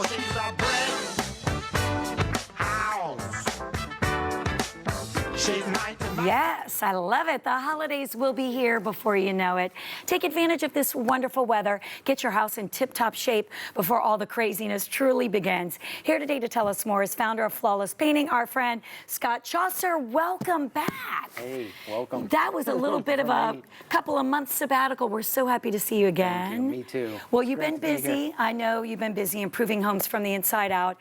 She's a brick house. She's 19. Yes, I love it. The holidays will be here before you know it. Take advantage of this wonderful weather. Get your house in tip-top shape before all the craziness truly begins. Here today to tell us more is founder of Flawless Painting, our friend Scott Chaucer. Welcome back. Hey, welcome. That was a little bit of a couple of months sabbatical. We're so happy to see you again. Thank you. Me too. Well, you've been Great to be here. busy. I know you've been busy improving homes from the inside out.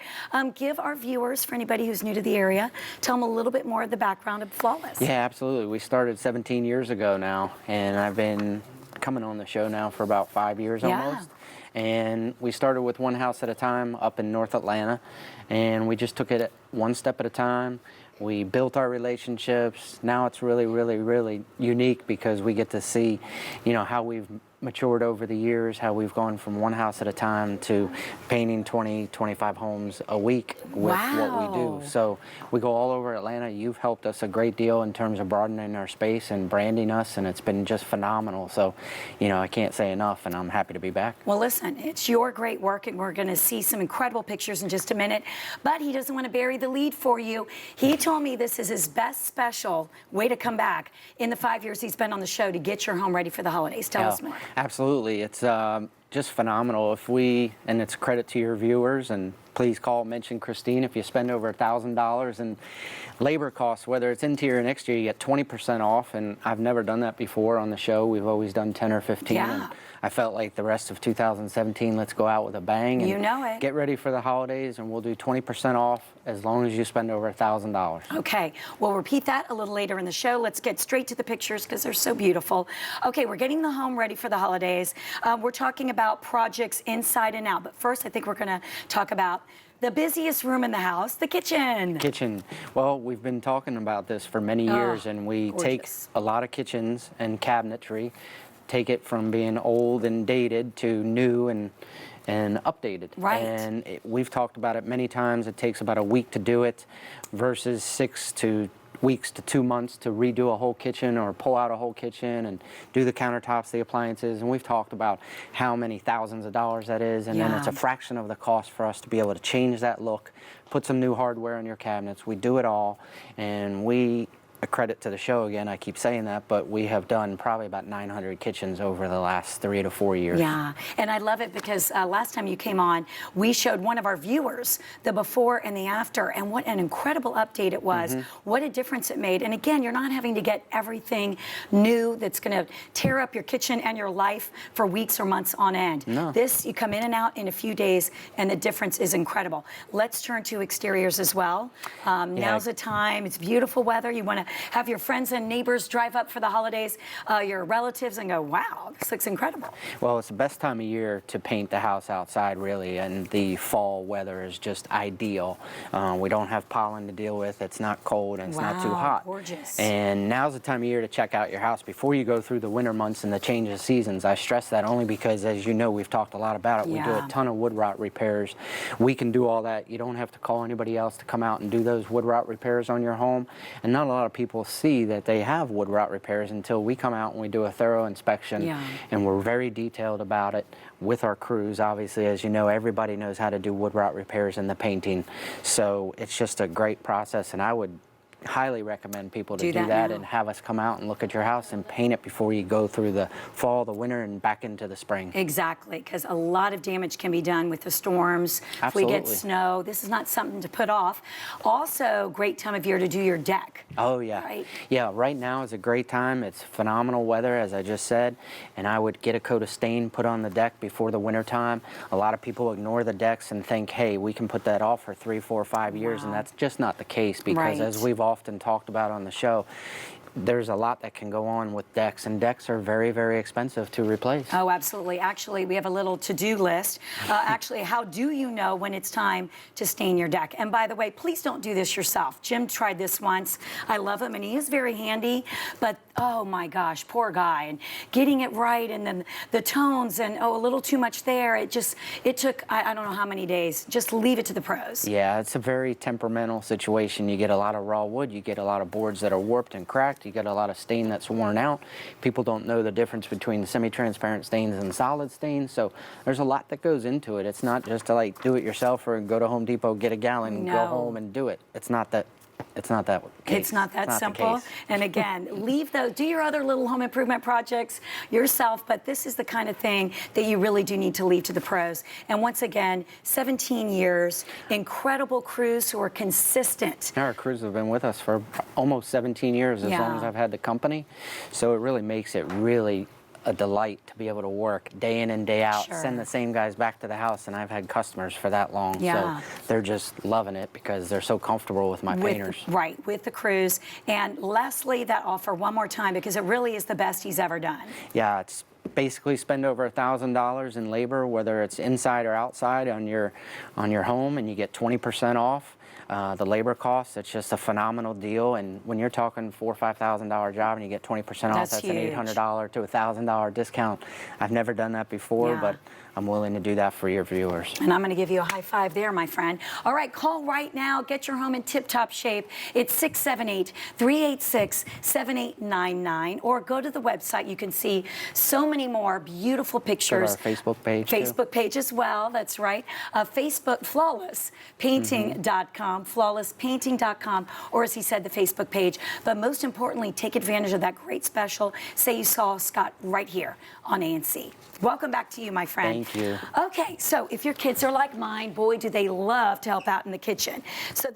Give our viewers, for anybody who's new to the area, tell them a little bit more of the background of Flawless. Yeah, absolutely. We started 17 years ago now, and I've been coming on the show now for about 5 years almost. And we started with one house at a time up in North Atlanta, and we just took it one step at a time. We built our relationships. Now it's really, really, really unique because we get to see, you know, how we've matured over the years, how we've gone from one house at a time to painting 20, 25 homes a week with what we do. So we go all over Atlanta. You've helped us a great deal in terms of broadening our space and branding us, and it's been just phenomenal. So, you know, I can't say enough, and I'm happy to be back. Well, listen, it's your great work, and we're going to see some incredible pictures in just a minute, but he doesn't want to bury the lead for you. He told me this is his best special way to come back in the 5 years he's been on the show to get your home ready for the holidays. Tell us more. Absolutely. It's just phenomenal. And it's credit to your viewers, and please mention Christine. If you spend over $1,000 in labor costs, whether it's interior or exterior, you get 20% off, and I've never done that before on the show. We've always done 10 or 15. Yeah. And I felt like the rest of 2017, let's go out with a bang and you know it. Get ready for the holidays, and we'll do 20% off as long as you spend over $1,000. Okay, we'll repeat that a little later in the show. Let's get straight to the pictures because they're so beautiful. Okay, we're getting the home ready for the holidays. We're talking about projects inside and out, but first I think we're going to talk about the busiest room in the house, the kitchen. Kitchen. Well, we've been talking about this for many years, and we take a lot of kitchens and cabinetry, take it from being old and dated to new and updated. Right. And we've talked about it many times. It takes about a week to do it versus 6 weeks to 2 months to redo a whole kitchen or pull out a whole kitchen and do the countertops, the appliances. And we've talked about how many thousands of dollars that is, and then it's a fraction of the cost for us to be able to change that look, put some new hardware on your cabinets. We do it all, and a credit to the show again, I keep saying that, but we have done probably about 900 kitchens over the last 3 to 4 years. Yeah, and I love it because last time you came on, we showed one of our viewers the before and the after, and what an incredible update it was. What a difference it made. And again, you're not having to get everything new that's going to tear up your kitchen and your life for weeks or months on end. No. This, you come in and out in a few days, and the difference is incredible. Let's turn to exteriors as well. Now's the time. It's beautiful weather. You want to have your friends and neighbors drive up for the holidays, your relatives, and go, wow, this looks incredible. Well, it's the best time of year to paint the house outside, really, and the fall weather is just ideal. We don't have pollen to deal with. It's not cold, and it's not too hot. Gorgeous. And now's the time of year to check out your house before you go through the winter months and the change of seasons. I stress that only because, as you know, we've talked a lot about it. We do a ton of wood rot repairs. We can do all that. You don't have to call anybody else to come out and do those wood rot repairs on your home. And not a lot of people see that they have wood rot repairs until we come out and we do a thorough inspection, and we're very detailed about it with our crews. Obviously, as you know, everybody knows how to do wood rot repairs in the painting, so it's just a great process, and I would highly recommend people to do that and have us come out and look at your house and paint it before you go through the fall, the winter, and back into the spring. Exactly, because a lot of damage can be done with the storms. Absolutely. If we get snow, this is not something to put off. Also, great time of year to do your deck. Oh, yeah. Right? Yeah, right now is a great time. It's phenomenal weather, as I just said, and I would get a coat of stain put on the deck before the winter time. A lot of people ignore the decks and think, hey, we can put that off for 3, 4, 5 years, and that's just not the case, because as we've often talked about on the show, there's a lot that can go on with decks, and decks are very, very expensive to replace. Oh, absolutely. Actually, we have a little to-do list. Actually, how do you know when it's time to stain your deck? And by the way, please don't do this yourself. Jim tried this once. I love him, and he is very handy, but oh my gosh, poor guy. And getting it right, and then the tones, and oh, a little too much there. It took, I don't know how many days. Just leave it to the pros. Yeah, it's a very temperamental situation. You get a lot of raw wood, you get a lot of boards that are warped and cracked, You get a lot of stain that's worn out. People don't know the difference between semi-transparent stains and solid stains, so there's a lot that goes into it. It's not just to like do it yourself or go to Home Depot, get a gallon, go home and do it. It's not that. It's not that case. It's not that It's not the simple. case. And again, do your other little home improvement projects yourself, but this is the kind of thing that you really do need to leave to the pros. And once again, 17 years, incredible crews who are consistent. Our crews have been with us for almost 17 years, as long as I've had the company. So it really makes it really a delight to be able to work day in and day out, send the same guys back to the house, and I've had customers for that long. So they're just loving it because they're so comfortable with my painters. Right, with the crews. And Leslie, that offer one more time, because it really is the best he's ever done. Yeah, it's basically spend over $1,000 in labor, whether it's inside or outside on your home, and you get 20% off. The labor costs, it's just a phenomenal deal. And when you're talking $4,000 or $5,000 job and you get 20% off, that's an $800 to $1,000 discount. I've never done that before, but I'm willing to do that for your viewers. And I'm going to give you a high five there, my friend. All right, call right now. Get your home in tip-top shape. It's 678-386-7899. Or go to the website. You can see so many more beautiful pictures. Our Facebook page, Facebook page as well. That's right. Facebook, flawlesspainting.com, flawlesspainting.com, or as he said, the Facebook page. But most importantly, take advantage of that great special. Say you saw Scott right here on ANC. Welcome back to you, my friend. Thank you. Okay, so if your kids are like mine, boy, do they love to help out in the kitchen. So